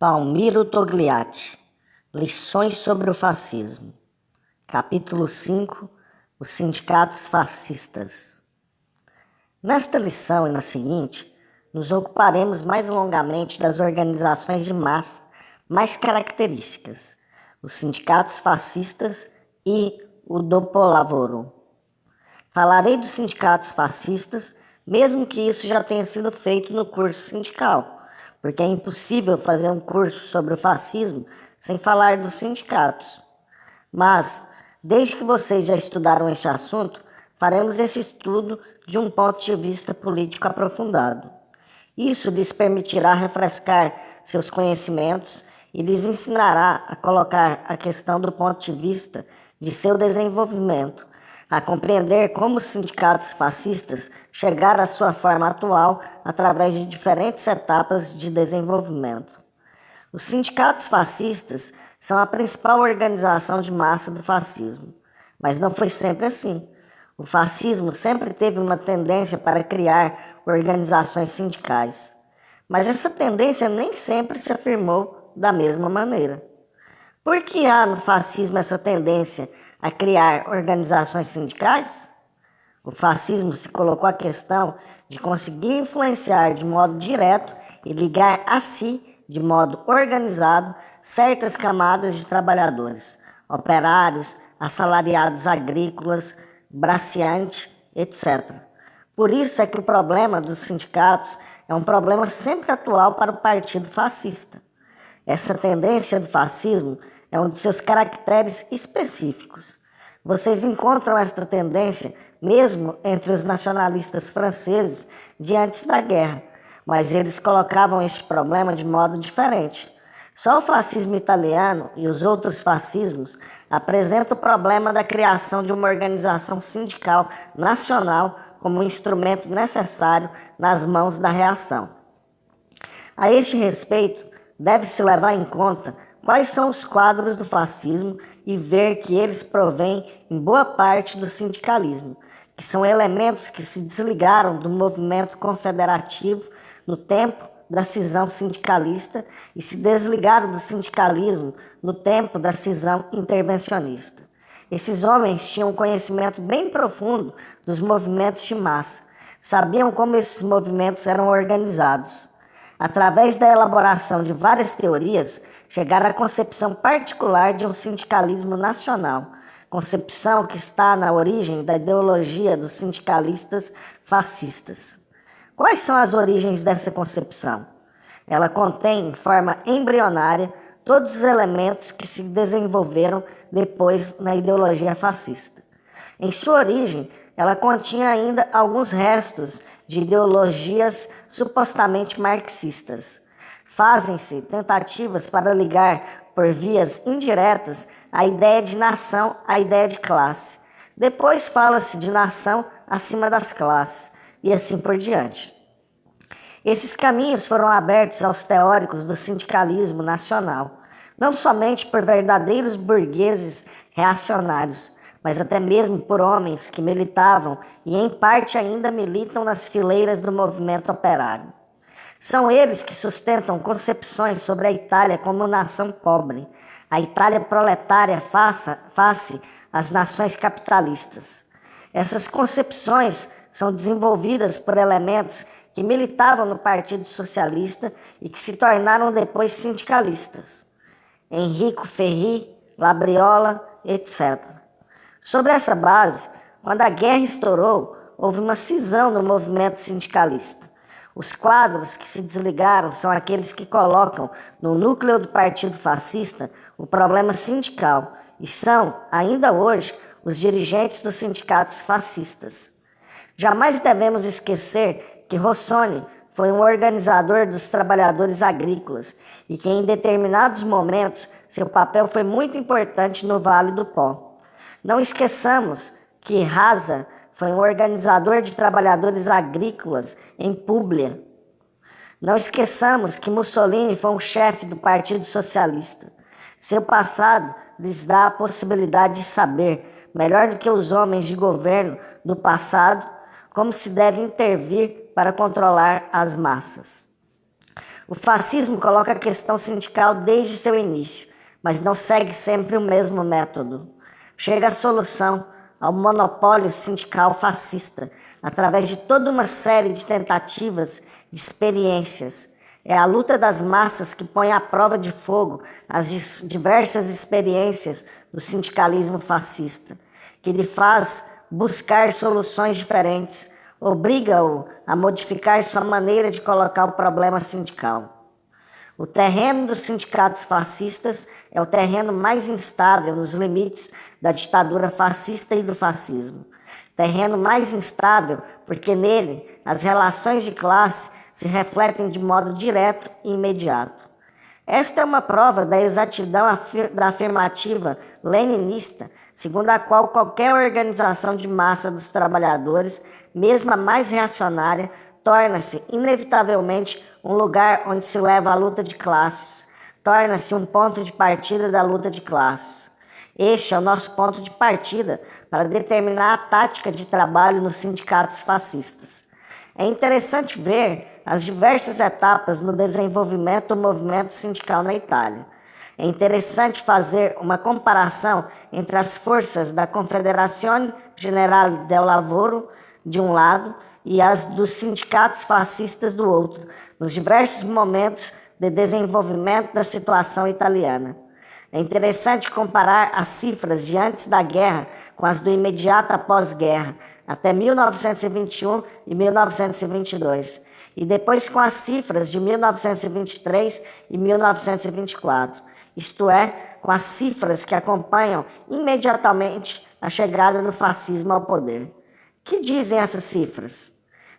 Palmiro Togliatti, Lições sobre o Fascismo. Capítulo 5, Os Sindicatos Fascistas. Nesta lição e na seguinte, nos ocuparemos mais longamente das organizações de massa mais características, os sindicatos fascistas e o Dopolavoro. Falarei dos sindicatos fascistas, mesmo que isso já tenha sido feito no curso sindical, porque é impossível fazer um curso sobre o fascismo sem falar dos sindicatos. Mas, desde que vocês já estudaram este assunto, faremos esse estudo de um ponto de vista político aprofundado. Isso lhes permitirá refrescar seus conhecimentos e lhes ensinará a colocar a questão do ponto de vista de seu desenvolvimento, a compreender como os sindicatos fascistas chegaram à sua forma atual através de diferentes etapas de desenvolvimento. Os sindicatos fascistas são a principal organização de massa do fascismo, mas não foi sempre assim. O fascismo sempre teve uma tendência para criar organizações sindicais, mas essa tendência nem sempre se afirmou da mesma maneira. Por que há no fascismo essa tendência a criar organizações sindicais? O fascismo se colocou a questão de conseguir influenciar de modo direto e ligar a si, de modo organizado, certas camadas de trabalhadores, operários, assalariados agrícolas, braceantes, etc. Por isso é que o problema dos sindicatos é um problema sempre atual para o partido fascista. Essa tendência do fascismo é um de seus caracteres específicos. Vocês encontram esta tendência mesmo entre os nacionalistas franceses de antes da guerra, mas eles colocavam este problema de modo diferente. Só o fascismo italiano e os outros fascismos apresentam o problema da criação de uma organização sindical nacional como um instrumento necessário nas mãos da reação. A este respeito, deve-se levar em conta quais são os quadros do fascismo e ver que eles provêm em boa parte do sindicalismo, que são elementos que se desligaram do movimento confederativo no tempo da cisão sindicalista e se desligaram do sindicalismo no tempo da cisão intervencionista. Esses homens tinham um conhecimento bem profundo dos movimentos de massa, sabiam como esses movimentos eram organizados. Através da elaboração de várias teorias, chegaram à concepção particular de um sindicalismo nacional, concepção que está na origem da ideologia dos sindicalistas fascistas. Quais são as origens dessa concepção? Ela contém, em forma embrionária, todos os elementos que se desenvolveram depois na ideologia fascista. Em sua origem, ela continha ainda alguns restos de ideologias supostamente marxistas. Fazem-se tentativas para ligar, por vias indiretas, a ideia de nação à ideia de classe. Depois fala-se de nação acima das classes, e assim por diante. Esses caminhos foram abertos aos teóricos do sindicalismo nacional, não somente por verdadeiros burgueses reacionários, mas até mesmo por homens que militavam e em parte ainda militam nas fileiras do movimento operário. São eles que sustentam concepções sobre a Itália como nação pobre, a Itália proletária face às nações capitalistas. Essas concepções são desenvolvidas por elementos que militavam no Partido Socialista e que se tornaram depois sindicalistas. Enrico Ferri, Labriola, etc. Sobre essa base, quando a guerra estourou, houve uma cisão no movimento sindicalista. Os quadros que se desligaram são aqueles que colocam no núcleo do Partido Fascista o problema sindical e são, ainda hoje, os dirigentes dos sindicatos fascistas. Jamais devemos esquecer que Rossoni foi um organizador dos trabalhadores agrícolas e que em determinados momentos seu papel foi muito importante no Vale do Pó. Não esqueçamos que Rasa foi um organizador de trabalhadores agrícolas em Puglia. Não esqueçamos que Mussolini foi um chefe do Partido Socialista. Seu passado lhes dá a possibilidade de saber, melhor do que os homens de governo do passado, como se deve intervir para controlar as massas. O fascismo coloca a questão sindical desde seu início, mas não segue sempre o mesmo método. Chega a solução ao monopólio sindical fascista, através de toda uma série de tentativas, de experiências. É a luta das massas que põe à prova de fogo as diversas experiências do sindicalismo fascista, que lhe faz buscar soluções diferentes, obriga-o a modificar sua maneira de colocar o problema sindical. O terreno dos sindicatos fascistas é o terreno mais instável nos limites da ditadura fascista e do fascismo. Terreno mais instável porque nele as relações de classe se refletem de modo direto e imediato. Esta é uma prova da exatidão da afirmativa leninista, segundo a qual qualquer organização de massa dos trabalhadores, mesmo a mais reacionária, torna-se inevitavelmente um lugar onde se leva a luta de classes, torna-se um ponto de partida da luta de classes. Este é o nosso ponto de partida para determinar a tática de trabalho nos sindicatos fascistas. É interessante ver as diversas etapas no desenvolvimento do movimento sindical na Itália. É interessante fazer uma comparação entre as forças da Confederazione Generale del Lavoro, de um lado, e as dos sindicatos fascistas do outro, nos diversos momentos de desenvolvimento da situação italiana. É interessante comparar as cifras de antes da guerra com as do imediato após-guerra, até 1921 e 1922, e depois com as cifras de 1923 e 1924, isto é, com as cifras que acompanham imediatamente a chegada do fascismo ao poder. Que dizem essas cifras?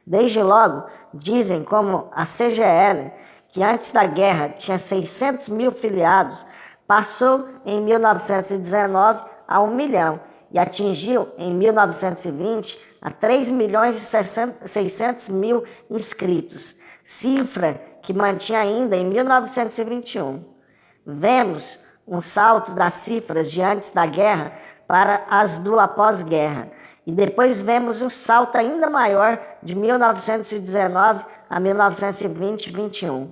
Desde logo, dizem como a CGL, que antes da guerra tinha 600 mil filiados, passou em 1919 a 1 milhão e atingiu em 1920 a 3 milhões e 600 mil inscritos, cifra que mantinha ainda em 1921. Vemos um salto das cifras de antes da guerra para as do após-guerra, e depois vemos um salto ainda maior de 1919 a 1920-21.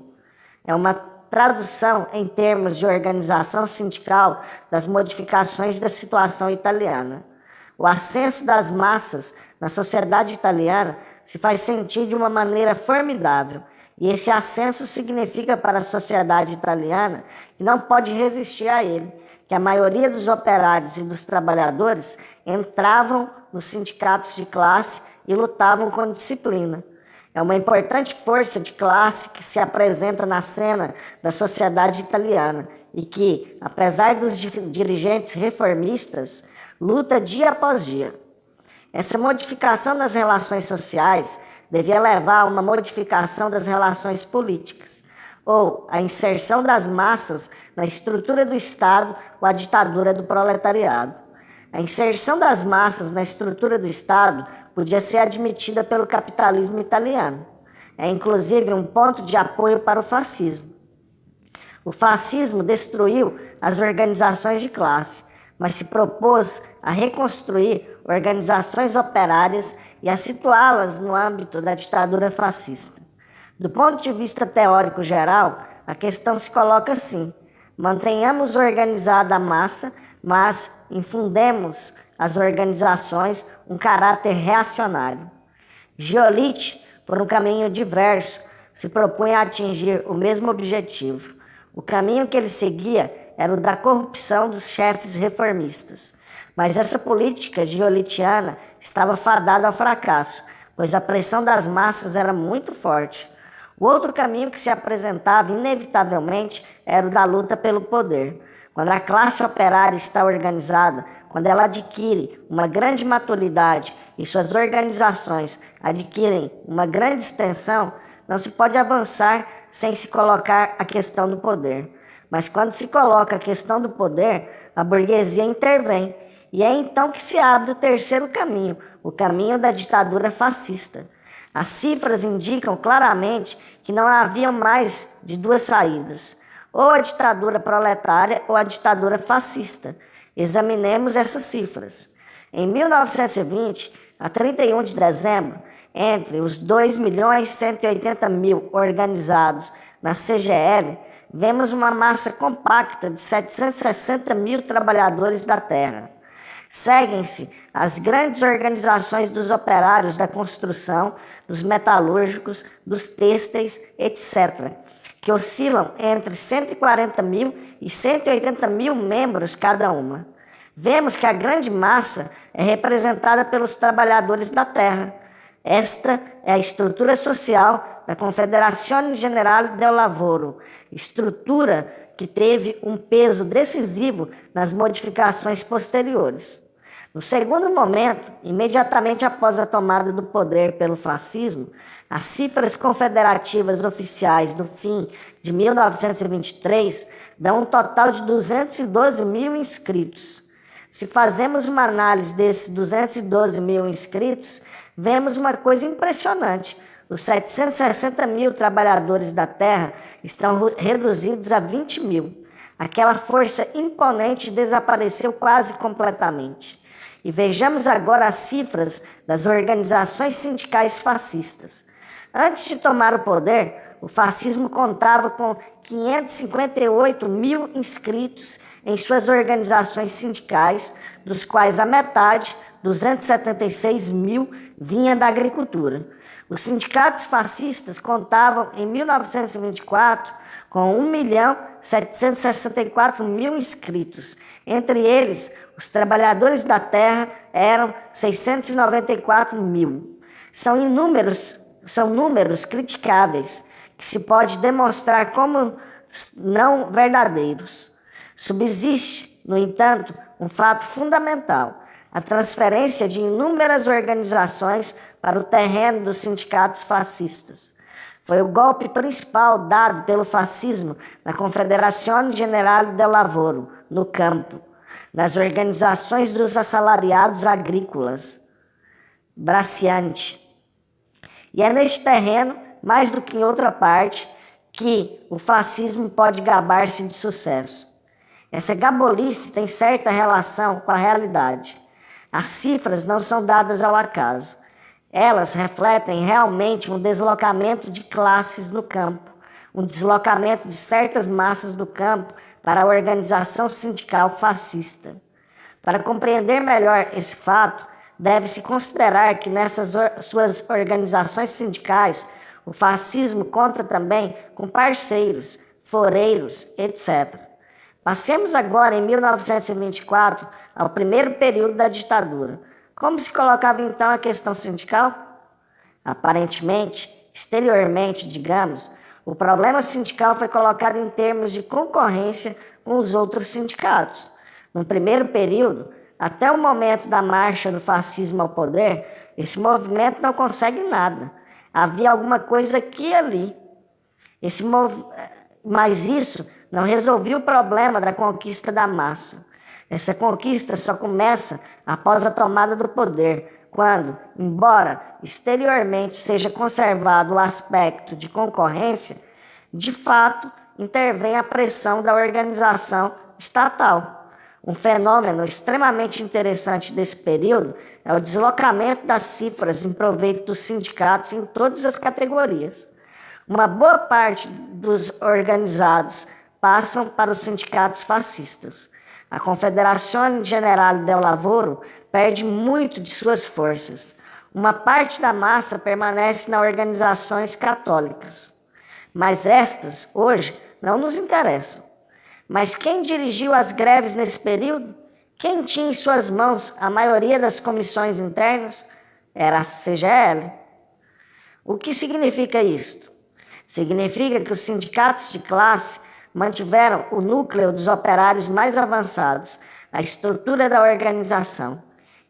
É uma tradução em termos de organização sindical das modificações da situação italiana. O ascenso das massas na sociedade italiana se faz sentir de uma maneira formidável, e esse ascenso significa para a sociedade italiana que não pode resistir a ele, que a maioria dos operários e dos trabalhadores entravam nos sindicatos de classe e lutavam com disciplina. É uma importante força de classe que se apresenta na cena da sociedade italiana e que, apesar dos dirigentes reformistas, luta dia após dia. Essa modificação das relações sociais devia levar a uma modificação das relações políticas, ou a inserção das massas na estrutura do Estado ou a ditadura do proletariado. A inserção das massas na estrutura do Estado podia ser admitida pelo capitalismo italiano. É inclusive um ponto de apoio para o fascismo. O fascismo destruiu as organizações de classe, mas se propôs a reconstruir organizações operárias e a situá-las no âmbito da ditadura fascista. Do ponto de vista teórico geral, a questão se coloca assim: mantenhamos organizada a massa, mas infundemos às organizações um caráter reacionário. Giolitti, por um caminho diverso, se propunha a atingir o mesmo objetivo. O caminho que ele seguia era o da corrupção dos chefes reformistas. Mas essa política giolittiana estava fadada ao fracasso, pois a pressão das massas era muito forte. O outro caminho que se apresentava inevitavelmente era o da luta pelo poder. Quando a classe operária está organizada, quando ela adquire uma grande maturidade e suas organizações adquirem uma grande extensão, não se pode avançar sem se colocar a questão do poder. Mas quando se coloca a questão do poder, a burguesia intervém. E é então que se abre o terceiro caminho, o caminho da ditadura fascista. As cifras indicam claramente que não havia mais de duas saídas: ou a ditadura proletária ou a ditadura fascista. Examinemos essas cifras. Em 1920, a 31 de dezembro, entre os 2.180.000 organizados na CGL, vemos uma massa compacta de 760 mil trabalhadores da terra. Seguem-se as grandes organizações dos operários da construção, dos metalúrgicos, dos têxteis, etc., que oscilam entre 140 mil e 180 mil membros cada uma. Vemos que a grande massa é representada pelos trabalhadores da terra. Esta é a estrutura social da Confederazione Generale del Lavoro, estrutura que teve um peso decisivo nas modificações posteriores. No segundo momento, imediatamente após a tomada do poder pelo fascismo, as cifras confederativas oficiais do fim de 1923 dão um total de 212 mil inscritos. Se fazemos uma análise desses 212 mil inscritos, vemos uma coisa impressionante. Os 760 mil trabalhadores da terra estão reduzidos a 20 mil. Aquela força imponente desapareceu quase completamente. E vejamos agora as cifras das organizações sindicais fascistas. Antes de tomar o poder, o fascismo contava com 558 mil inscritos em suas organizações sindicais, dos quais a metade, 276 mil, vinha da agricultura. Os sindicatos fascistas contavam, em 1924, com 1.764.000 inscritos. Entre eles, os trabalhadores da terra eram 694 mil. São números criticáveis, que se pode demonstrar como não verdadeiros. Subsiste, no entanto, um fato fundamental: a transferência de inúmeras organizações para o terreno dos sindicatos fascistas. Foi o golpe principal dado pelo fascismo na Confederazione Generale del Lavoro, no campo, nas organizações dos assalariados agrícolas, Braccianti. E é neste terreno, mais do que em outra parte, que o fascismo pode gabar-se de sucesso. Essa gabolice tem certa relação com a realidade. As cifras não são dadas ao acaso. Elas refletem realmente um deslocamento de classes no campo, um deslocamento de certas massas do campo para a organização sindical fascista. Para compreender melhor esse fato, deve-se considerar que nessas suas organizações sindicais, o fascismo conta também com parceiros, foreiros, etc. Passemos agora, em 1924, ao primeiro período da ditadura. Como se colocava então a questão sindical? Aparentemente, exteriormente, digamos, o problema sindical foi colocado em termos de concorrência com os outros sindicatos. No primeiro período, até o momento da marcha do fascismo ao poder, esse movimento não consegue nada. Havia alguma coisa aqui e ali. Mas isso não resolvia o problema da conquista da massa. Essa conquista só começa após a tomada do poder, quando, embora exteriormente seja conservado o aspecto de concorrência, de fato intervém a pressão da organização estatal. Um fenômeno extremamente interessante desse período é o deslocamento das cifras em proveito dos sindicatos em todas as categorias. Uma boa parte dos organizados passam para os sindicatos fascistas. A Confederazione Generale del Lavoro perde muito de suas forças. Uma parte da massa permanece nas organizações católicas. Mas estas, hoje, não nos interessam. Mas quem dirigiu as greves nesse período? Quem tinha em suas mãos a maioria das comissões internas? Era a CGL. O que significa isto? Significa que os sindicatos de classe mantiveram o núcleo dos operários mais avançados, a estrutura da organização.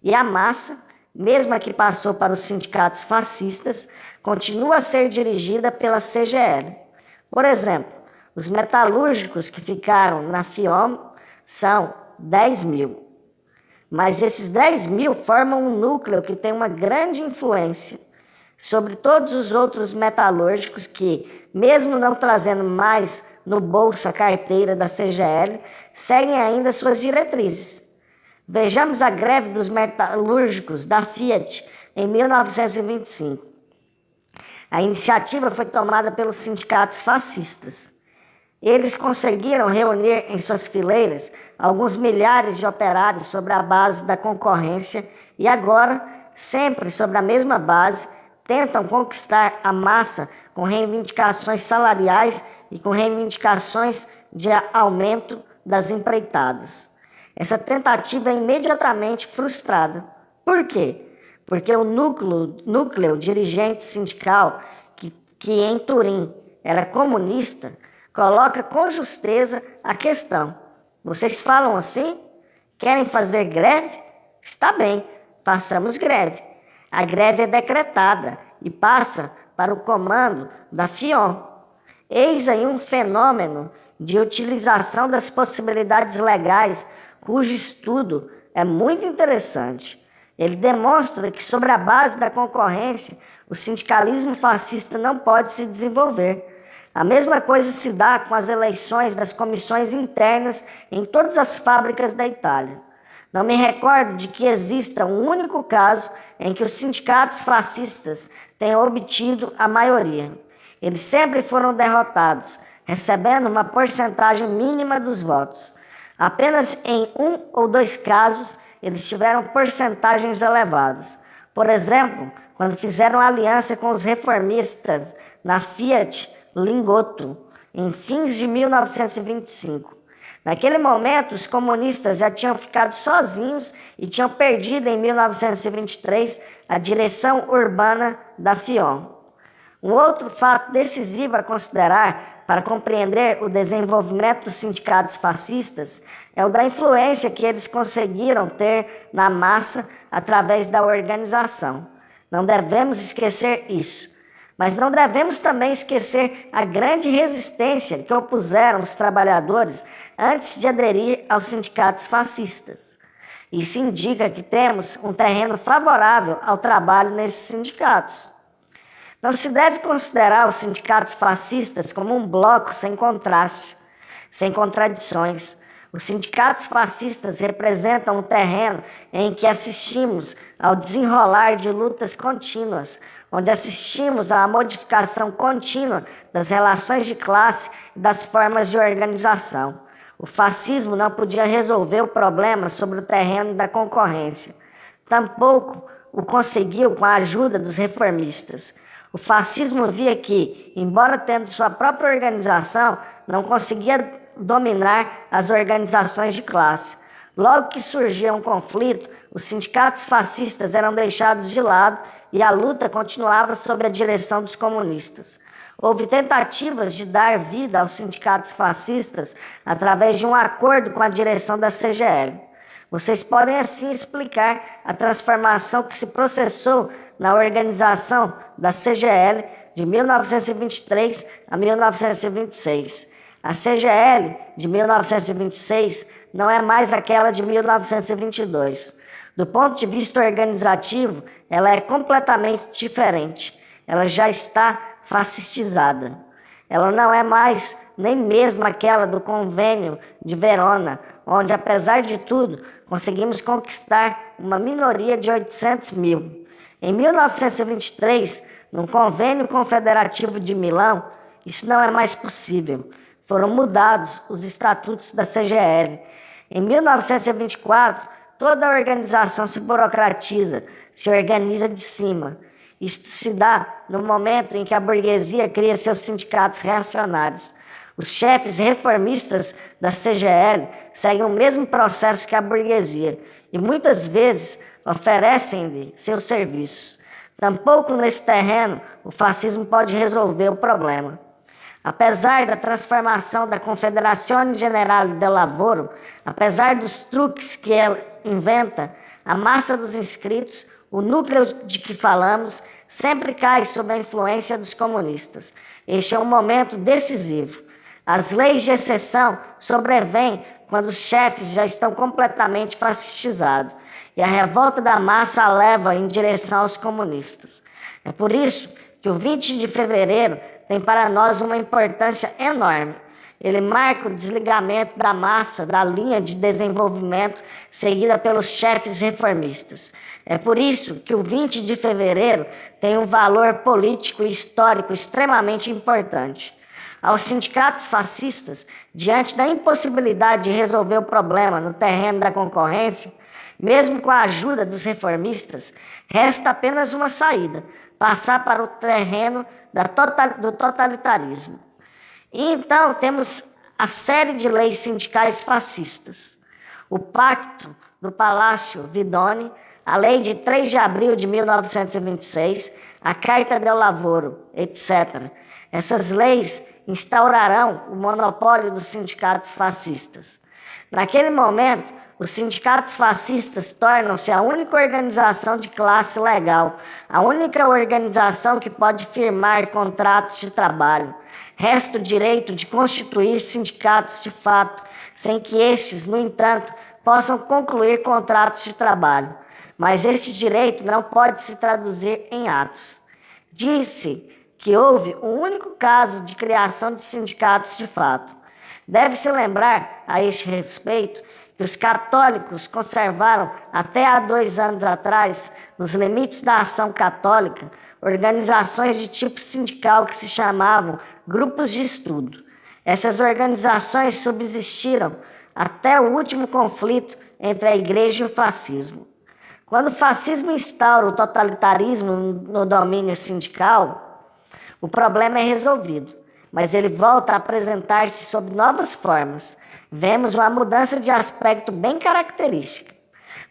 E a massa, mesmo a que passou para os sindicatos fascistas, continua a ser dirigida pela CGL. Por exemplo, os metalúrgicos que ficaram na FIOM são 10 mil. Mas esses 10 mil formam um núcleo que tem uma grande influência sobre todos os outros metalúrgicos que, mesmo não trazendo mais no bolso a carteira da CGL, seguem ainda suas diretrizes. Vejamos a greve dos metalúrgicos da Fiat em 1925. A iniciativa foi tomada pelos sindicatos fascistas. Eles conseguiram reunir em suas fileiras alguns milhares de operários sobre a base da concorrência e agora, sempre sobre a mesma base, tentam conquistar a massa com reivindicações salariais e com reivindicações de aumento das empreitadas. Essa tentativa é imediatamente frustrada. Por quê? Porque o núcleo dirigente sindical, que em Turim era comunista, coloca com justeza a questão. Vocês falam assim? Querem fazer greve? Está bem, façamos greve. A greve é decretada e passa para o comando da FIOM. Eis aí um fenômeno de utilização das possibilidades legais, cujo estudo é muito interessante. Ele demonstra que, sobre a base da concorrência, o sindicalismo fascista não pode se desenvolver. A mesma coisa se dá com as eleições das comissões internas em todas as fábricas da Itália. Não me recordo de que exista um único caso em que os sindicatos fascistas tenham obtido a maioria. Eles sempre foram derrotados, recebendo uma porcentagem mínima dos votos. Apenas em 1 ou 2 casos eles tiveram porcentagens elevadas. Por exemplo, quando fizeram aliança com os reformistas na Fiat Lingotto, em fins de 1925. Naquele momento, os comunistas já tinham ficado sozinhos e tinham perdido em 1923 a direção urbana da FIOM. Um outro fato decisivo a considerar para compreender o desenvolvimento dos sindicatos fascistas é o da influência que eles conseguiram ter na massa através da organização. Não devemos esquecer isso. Mas não devemos também esquecer a grande resistência que opuseram os trabalhadores antes de aderir aos sindicatos fascistas. Isso indica que temos um terreno favorável ao trabalho nesses sindicatos. Não se deve considerar os sindicatos fascistas como um bloco sem contraste, sem contradições. Os sindicatos fascistas representam um terreno em que assistimos ao desenrolar de lutas contínuas, onde assistimos à modificação contínua das relações de classe e das formas de organização. O fascismo não podia resolver o problema sobre o terreno da concorrência. Tampouco o conseguiu com a ajuda dos reformistas. O fascismo via que, embora tendo sua própria organização, não conseguia dominar as organizações de classe. Logo que surgia um conflito, os sindicatos fascistas eram deixados de lado e a luta continuava sob a direção dos comunistas. Houve tentativas de dar vida aos sindicatos fascistas através de um acordo com a direção da CGL. Vocês podem assim explicar a transformação que se processou na organização da CGL de 1923 a 1926. A CGL de 1926 não é mais aquela de 1922. Do ponto de vista organizativo, ela é completamente diferente. Ela já está fascistizada. Ela não é mais nem mesmo aquela do Convênio de Verona, onde, apesar de tudo, conseguimos conquistar uma minoria de 800 mil. Em 1923, no Convênio Confederativo de Milão, isso não é mais possível. Foram mudados os estatutos da CGL. Em 1924, toda a organização se burocratiza, se organiza de cima. Isto se dá no momento em que a burguesia cria seus sindicatos reacionários. Os chefes reformistas da CGL seguem o mesmo processo que a burguesia e muitas vezes oferecem-lhe seus serviços. Tampouco nesse terreno o fascismo pode resolver o problema. Apesar da transformação da Confederazione Generale del Lavoro, apesar dos truques que ela inventa, a massa dos inscritos, o núcleo de que falamos, sempre cai sob a influência dos comunistas. Este é um momento decisivo. As leis de exceção sobrevêm quando os chefes já estão completamente fascistizados e a revolta da massa a leva em direção aos comunistas. É por isso que o 20 de fevereiro tem para nós uma importância enorme. Ele marca o desligamento da massa da linha de desenvolvimento seguida pelos chefes reformistas. É por isso que o 20 de fevereiro tem um valor político e histórico extremamente importante. Aos sindicatos fascistas, diante da impossibilidade de resolver o problema no terreno da concorrência, mesmo com a ajuda dos reformistas, resta apenas uma saída: passar para o terreno do totalitarismo. E então temos a série de leis sindicais fascistas. O Pacto do Palácio Vidoni, a Lei de 3 de abril de 1926, a Carta del Lavoro, etc. Essas leis instaurarão o monopólio dos sindicatos fascistas. Naquele momento, os sindicatos fascistas tornam-se a única organização de classe legal, a única organização que pode firmar contratos de trabalho. Resta o direito de constituir sindicatos de fato, sem que estes, no entanto, possam concluir contratos de trabalho. Mas este direito não pode se traduzir em atos. Disse que houve um único caso de criação de sindicatos de fato. Deve-se lembrar, a este respeito, que os católicos conservaram até há 2 anos atrás, nos limites da ação católica, organizações de tipo sindical que se chamavam grupos de estudo. Essas organizações subsistiram até o último conflito entre a igreja e o fascismo. Quando o fascismo instaura o totalitarismo no domínio sindical, o problema é resolvido, mas ele volta a apresentar-se sob novas formas. Vemos uma mudança de aspecto bem característica.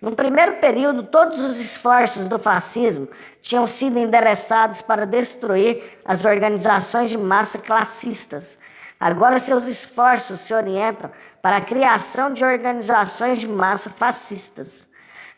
No primeiro período, todos os esforços do fascismo tinham sido endereçados para destruir as organizações de massa classistas. Agora seus esforços se orientam para a criação de organizações de massa fascistas.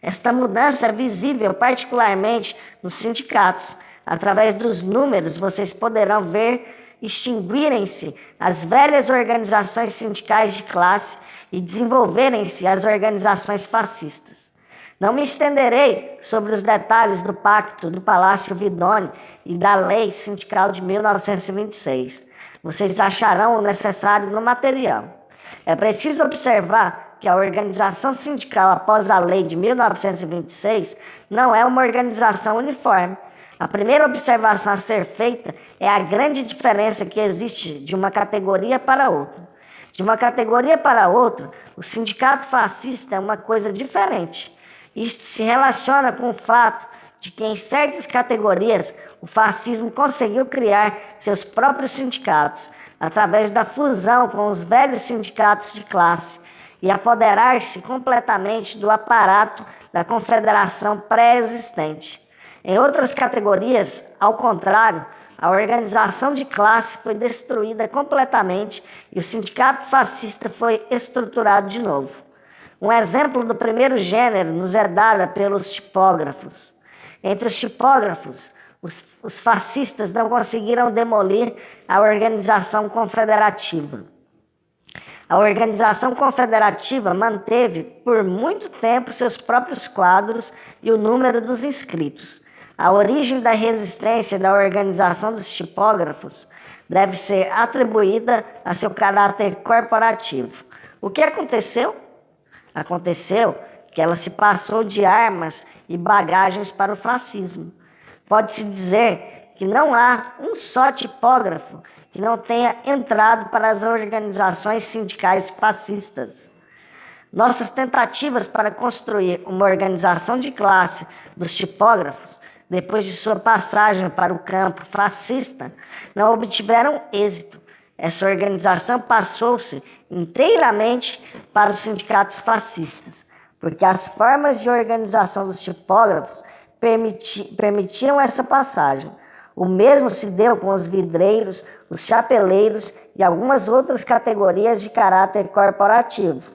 Esta mudança é visível particularmente nos sindicatos. Através dos números, vocês poderão ver extinguirem-se as velhas organizações sindicais de classe e desenvolverem-se as organizações fascistas. Não me estenderei sobre os detalhes do Pacto do Palácio Vidoni e da Lei Sindical de 1926. Vocês acharão o necessário no material. É preciso observar que a organização sindical após a Lei de 1926 não é uma organização uniforme. A primeira observação a ser feita é a grande diferença que existe de uma categoria para outra. De uma categoria para outra, o sindicato fascista é uma coisa diferente. Isto se relaciona com o fato de que em certas categorias o fascismo conseguiu criar seus próprios sindicatos através da fusão com os velhos sindicatos de classe e apoderar-se completamente do aparato da confederação pré-existente. Em outras categorias, ao contrário, a organização de classe foi destruída completamente e o sindicato fascista foi estruturado de novo. Um exemplo do primeiro gênero nos é dado pelos tipógrafos. Entre os tipógrafos, os fascistas não conseguiram demolir a organização confederativa. A organização confederativa manteve por muito tempo seus próprios quadros e o número dos inscritos. A origem da resistência da organização dos tipógrafos deve ser atribuída a seu caráter corporativo. O que aconteceu? Aconteceu que ela se passou de armas e bagagens para o fascismo. Pode-se dizer que não há um só tipógrafo que não tenha entrado para as organizações sindicais fascistas. Nossas tentativas para construir uma organização de classe dos tipógrafos, depois de sua passagem para o campo fascista, não obtiveram êxito. Essa organização passou-se inteiramente para os sindicatos fascistas, porque as formas de organização dos tipógrafos permitiam essa passagem. O mesmo se deu com os vidreiros, os chapeleiros e algumas outras categorias de caráter corporativo.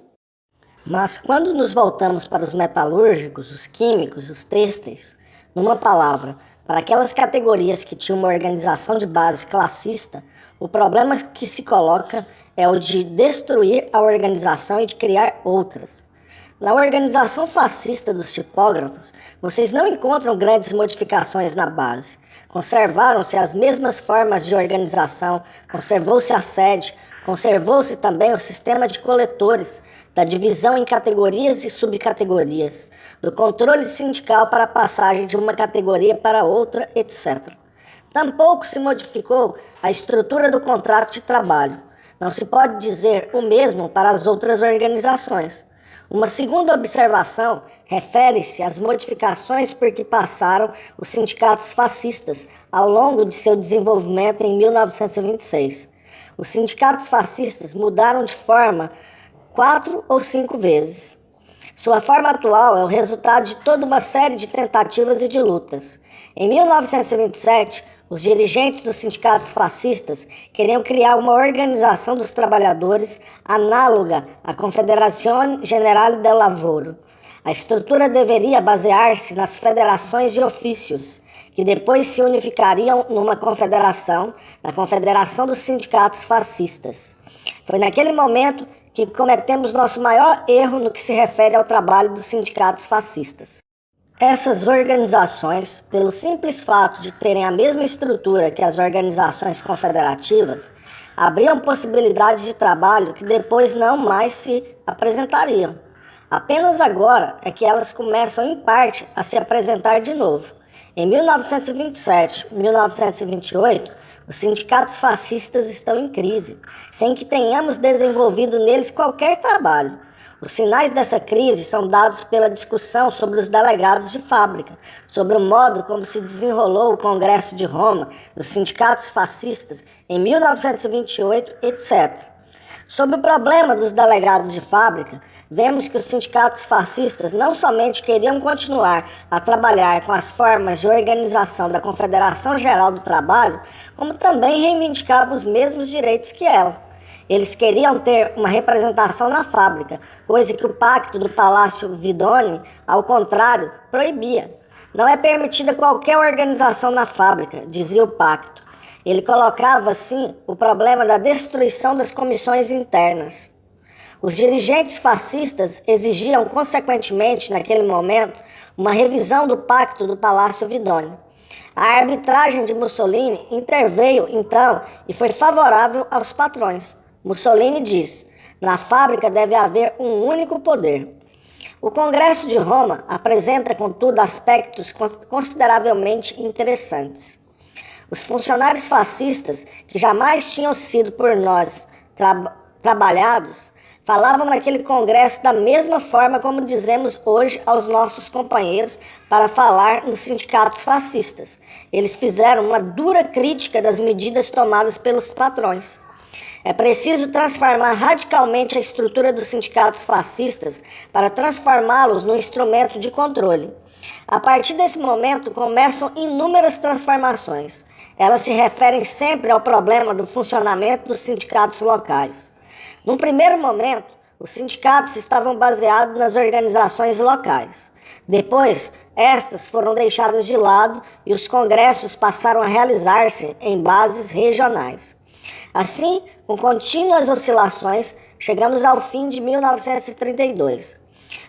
Mas quando nos voltamos para os metalúrgicos, os químicos, os têxteis, numa palavra, para aquelas categorias que tinham uma organização de base classista, o problema que se coloca é o de destruir a organização e de criar outras. Na organização fascista dos tipógrafos, vocês não encontram grandes modificações na base. Conservaram-se as mesmas formas de organização, conservou-se a sede, Conservou-se também o sistema de coletores, da divisão em categorias e subcategorias, do controle sindical para a passagem de uma categoria para outra, etc. Tampouco se modificou a estrutura do contrato de trabalho. Não se pode dizer o mesmo para as outras organizações. Uma segunda observação refere-se às modificações por que passaram os sindicatos fascistas ao longo de seu desenvolvimento em 1926. Os sindicatos fascistas mudaram de forma 4 ou 5 vezes. Sua forma atual é o resultado de toda uma série de tentativas e de lutas. Em 1927, os dirigentes dos sindicatos fascistas queriam criar uma organização dos trabalhadores análoga à Confederazione Generale del Lavoro. A estrutura deveria basear-se nas federações de ofícios, que depois se unificariam numa confederação, na Confederação dos Sindicatos Fascistas. Foi naquele momento que cometemos nosso maior erro no que se refere ao trabalho dos sindicatos fascistas. Essas organizações, pelo simples fato de terem a mesma estrutura que as organizações confederativas, abriam possibilidades de trabalho que depois não mais se apresentariam. Apenas agora é que elas começam, em parte, a se apresentar de novo. Em 1927 e 1928, os sindicatos fascistas estão em crise, sem que tenhamos desenvolvido neles qualquer trabalho. Os sinais dessa crise são dados pela discussão sobre os delegados de fábrica, sobre o modo como se desenrolou o Congresso de Roma dos sindicatos fascistas em 1928, etc. Sobre o problema dos delegados de fábrica, vemos que os sindicatos fascistas não somente queriam continuar a trabalhar com as formas de organização da Confederação Geral do Trabalho, como também reivindicavam os mesmos direitos que ela. Eles queriam ter uma representação na fábrica, coisa que o Pacto do Palácio Vidoni, ao contrário, proibia. Não é permitida qualquer organização na fábrica, dizia o pacto. Ele colocava, assim, o problema da destruição das comissões internas. Os dirigentes fascistas exigiam, consequentemente, naquele momento, uma revisão do Pacto do Palácio Vidoni. A arbitragem de Mussolini interveio, então, e foi favorável aos patrões. Mussolini diz: na fábrica deve haver um único poder. O Congresso de Roma apresenta, contudo, aspectos consideravelmente interessantes. Os funcionários fascistas, que jamais tinham sido por nós trabalhados, falavam naquele congresso da mesma forma como dizemos hoje aos nossos companheiros para falar nos sindicatos fascistas. Eles fizeram uma dura crítica das medidas tomadas pelos patrões. É preciso transformar radicalmente a estrutura dos sindicatos fascistas para transformá-los num instrumento de controle. A partir desse momento começam inúmeras transformações. Elas se referem sempre ao problema do funcionamento dos sindicatos locais. Num primeiro momento, os sindicatos estavam baseados nas organizações locais. Depois, estas foram deixadas de lado e os congressos passaram a realizar-se em bases regionais. Assim, com contínuas oscilações, chegamos ao fim de 1932.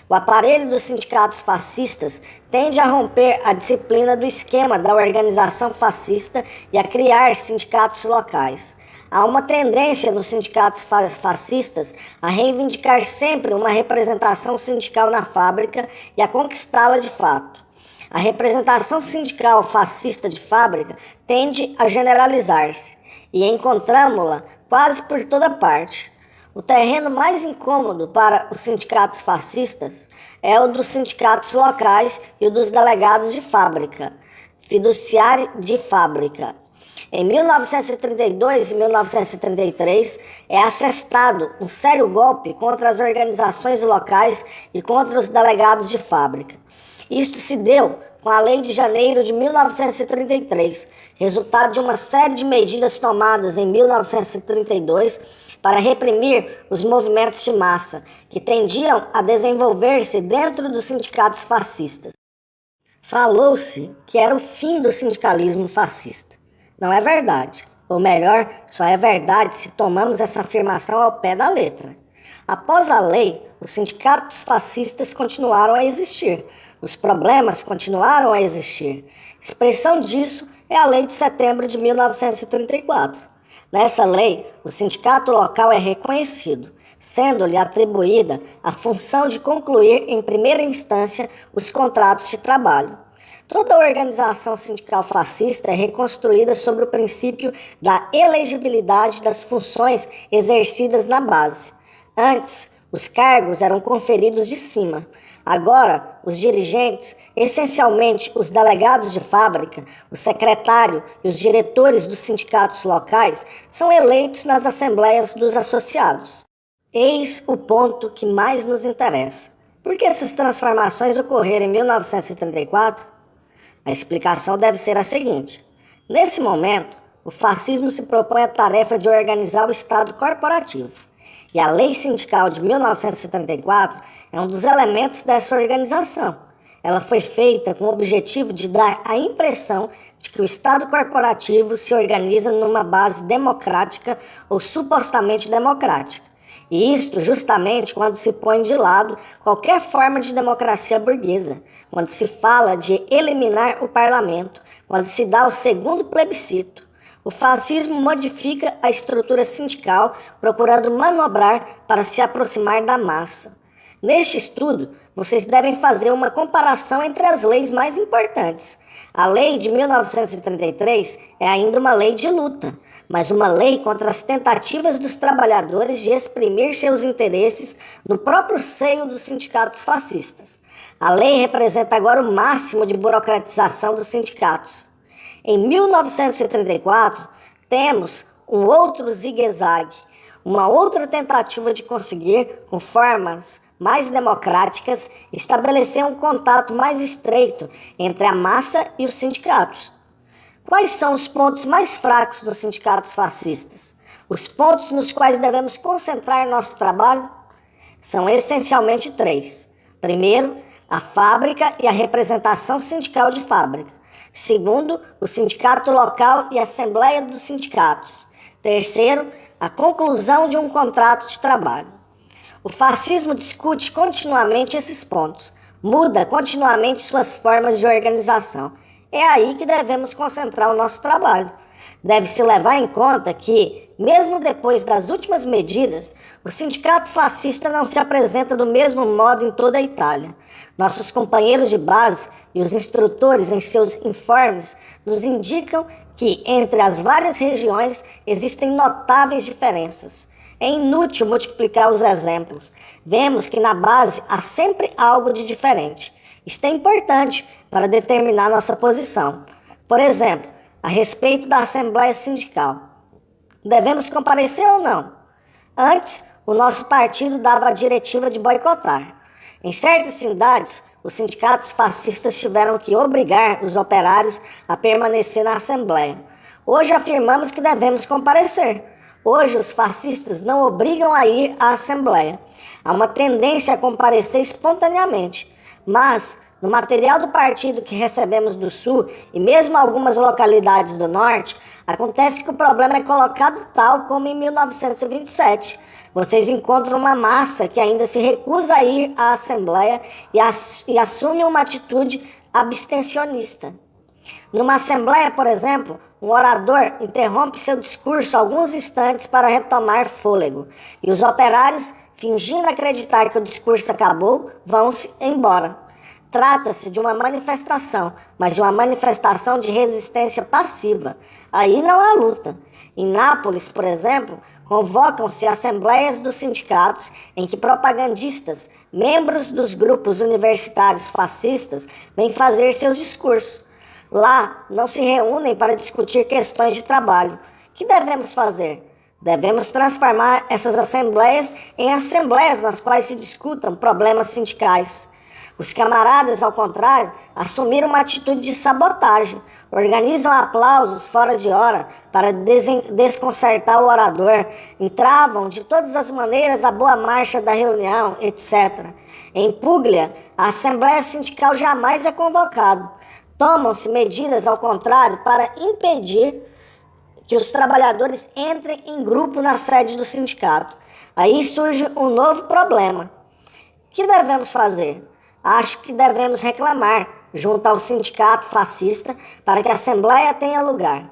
O aparelho dos sindicatos fascistas tende a romper a disciplina do esquema da organização fascista e a criar sindicatos locais. Há uma tendência nos sindicatos fascistas a reivindicar sempre uma representação sindical na fábrica e a conquistá-la de fato. A representação sindical fascista de fábrica tende a generalizar-se e encontramos-la quase por toda parte. O terreno mais incômodo para os sindicatos fascistas é o dos sindicatos locais e o dos delegados de fábrica, fiduciário de fábrica. Em 1932 e 1933, é assestado um sério golpe contra as organizações locais e contra os delegados de fábrica. Isto se deu com a Lei de Janeiro de 1933, resultado de uma série de medidas tomadas em 1932 para reprimir os movimentos de massa, que tendiam a desenvolver-se dentro dos sindicatos fascistas. Falou-se que era o fim do sindicalismo fascista. Não é verdade. Ou melhor, só é verdade se tomamos essa afirmação ao pé da letra. Após a lei, os sindicatos fascistas continuaram a existir. Os problemas continuaram a existir. Expressão disso é a Lei de Setembro de 1934. Nessa lei, o sindicato local é reconhecido, sendo-lhe atribuída a função de concluir em primeira instância os contratos de trabalho. Toda organização sindical fascista é reconstruída sobre o princípio da elegibilidade das funções exercidas na base. Antes, os cargos eram conferidos de cima. Agora, os dirigentes, essencialmente os delegados de fábrica, o secretário e os diretores dos sindicatos locais, são eleitos nas assembleias dos associados. Eis o ponto que mais nos interessa. Por que essas transformações ocorreram em 1934? A explicação deve ser a seguinte: nesse momento, o fascismo se propõe a tarefa de organizar o Estado corporativo. E a Lei Sindical de 1934 é um dos elementos dessa organização. Ela foi feita com o objetivo de dar a impressão de que o Estado corporativo se organiza numa base democrática ou supostamente democrática. E isto justamente quando se põe de lado qualquer forma de democracia burguesa, quando se fala de eliminar o parlamento, quando se dá o segundo plebiscito. O fascismo modifica a estrutura sindical, procurando manobrar para se aproximar da massa. Neste estudo, vocês devem fazer uma comparação entre as leis mais importantes. A lei de 1933 é ainda uma lei de luta, mas uma lei contra as tentativas dos trabalhadores de exprimir seus interesses no próprio seio dos sindicatos fascistas. A lei representa agora o máximo de burocratização dos sindicatos. Em 1934, temos um outro zigue-zague, uma outra tentativa de conseguir, com formas mais democráticas, estabelecer um contato mais estreito entre a massa e os sindicatos. Quais são os pontos mais fracos dos sindicatos fascistas? Os pontos nos quais devemos concentrar nosso trabalho? São essencialmente três. Primeiro, a fábrica e a representação sindical de fábrica. Segundo, o sindicato local e a assembleia dos sindicatos. Terceiro, a conclusão de um contrato de trabalho. O fascismo discute continuamente esses pontos, muda continuamente suas formas de organização. É aí que devemos concentrar o nosso trabalho. Deve-se levar em conta que, mesmo depois das últimas medidas, o sindicato fascista não se apresenta do mesmo modo em toda a Itália. Nossos companheiros de base e os instrutores em seus informes nos indicam que, entre as várias regiões, existem notáveis diferenças. É inútil multiplicar os exemplos. Vemos que na base há sempre algo de diferente. Isto é importante para determinar nossa posição. Por exemplo, a respeito da Assembleia Sindical. Devemos comparecer ou não? Antes, o nosso partido dava a diretiva de boicotar. Em certas cidades, os sindicatos fascistas tiveram que obrigar os operários a permanecer na Assembleia. Hoje afirmamos que devemos comparecer. Hoje, os fascistas não obrigam a ir à Assembleia. Há uma tendência a comparecer espontaneamente. Mas, no material do partido que recebemos do Sul e mesmo algumas localidades do Norte, acontece que o problema é colocado tal como em 1927. Vocês encontram uma massa que ainda se recusa a ir à Assembleia e assume uma atitude abstencionista. Numa assembleia, por exemplo, um orador interrompe seu discurso alguns instantes para retomar fôlego, e os operários, fingindo acreditar que o discurso acabou, vão-se embora. Trata-se de uma manifestação, mas de uma manifestação de resistência passiva. Aí não há luta. Em Nápoles, por exemplo, convocam-se assembleias dos sindicatos em que propagandistas, membros dos grupos universitários fascistas, vêm fazer seus discursos. Lá não se reúnem para discutir questões de trabalho. O que devemos fazer? Devemos transformar essas assembleias em assembleias nas quais se discutam problemas sindicais. Os camaradas, ao contrário, assumiram uma atitude de sabotagem, organizam aplausos fora de hora para desconcertar o orador, entravam de todas as maneiras a boa marcha da reunião, etc. Em Puglia, a Assembleia Sindical jamais é convocada. Tomam-se medidas, ao contrário, para impedir que os trabalhadores entrem em grupo na sede do sindicato. Aí surge um novo problema. O que devemos fazer? Acho que devemos reclamar junto ao sindicato fascista para que a Assembleia tenha lugar.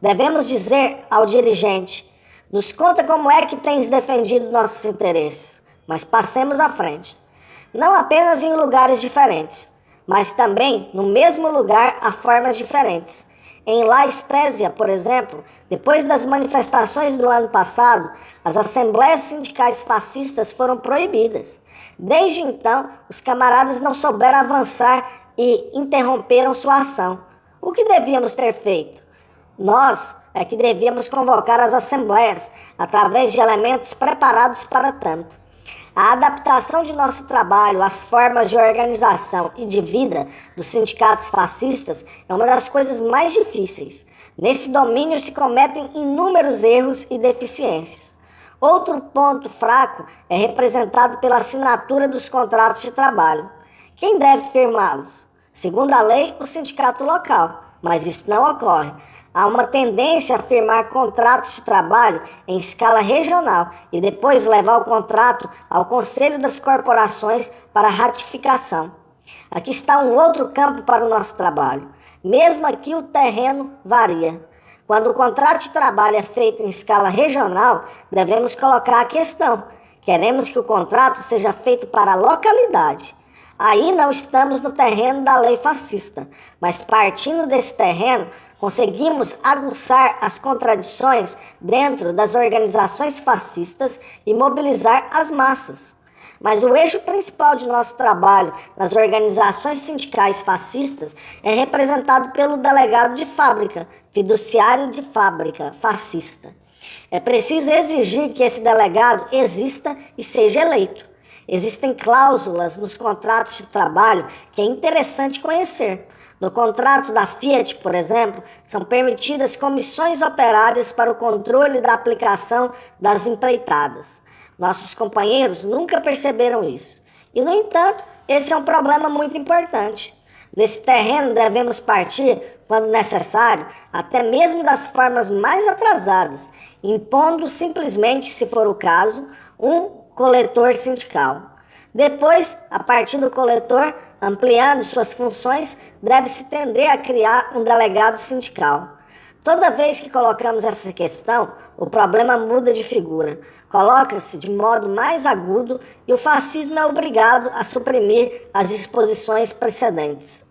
Devemos dizer ao dirigente: nos conta como é que tens defendido nossos interesses, mas passemos à frente. Não apenas em lugares diferentes, mas também no mesmo lugar há formas diferentes. Em La Spezia, por exemplo, depois das manifestações do ano passado, as assembleias sindicais fascistas foram proibidas. Desde então, os camaradas não souberam avançar e interromperam sua ação. O que devíamos ter feito? Nós é que devíamos convocar as assembleias através de elementos preparados para tanto. A adaptação de nosso trabalho às formas de organização e de vida dos sindicatos fascistas é uma das coisas mais difíceis. Nesse domínio se cometem inúmeros erros e deficiências. Outro ponto fraco é representado pela assinatura dos contratos de trabalho. Quem deve firmá-los? Segundo a lei, o sindicato local, mas isso não ocorre. Há uma tendência a firmar contratos de trabalho em escala regional e depois levar o contrato ao Conselho das Corporações para ratificação. Aqui está um outro campo para o nosso trabalho. Mesmo aqui o terreno varia. Quando o contrato de trabalho é feito em escala regional, devemos colocar a questão: queremos que o contrato seja feito para a localidade. Aí não estamos no terreno da lei fascista, mas partindo desse terreno, conseguimos aguçar as contradições dentro das organizações fascistas e mobilizar as massas. Mas o eixo principal de nosso trabalho nas organizações sindicais fascistas é representado pelo delegado de fábrica, fiduciário de fábrica fascista. É preciso exigir que esse delegado exista e seja eleito. Existem cláusulas nos contratos de trabalho que é interessante conhecer. No contrato da Fiat, por exemplo, são permitidas comissões operárias para o controle da aplicação das empreitadas. Nossos companheiros nunca perceberam isso. E, no entanto, esse é um problema muito importante. Nesse terreno devemos partir, quando necessário, até mesmo das formas mais atrasadas, impondo simplesmente, se for o caso, um coletor sindical. Depois, a partir do coletor, ampliando suas funções, deve-se tender a criar um delegado sindical. Toda vez que colocamos essa questão, o problema muda de figura, coloca-se de modo mais agudo e o fascismo é obrigado a suprimir as disposições precedentes.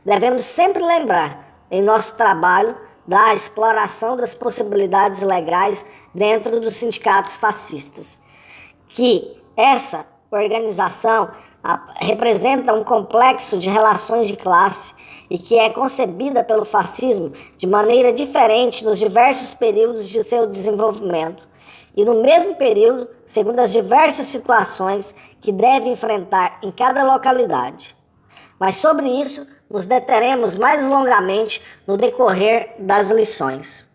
Devemos sempre lembrar, em nosso trabalho, da exploração das possibilidades legais dentro dos sindicatos fascistas, que essa organização representa um complexo de relações de classe e que é concebida pelo fascismo de maneira diferente nos diversos períodos de seu desenvolvimento e no mesmo período, segundo as diversas situações que deve enfrentar em cada localidade. Mas sobre isso nos deteremos mais longamente no decorrer das lições.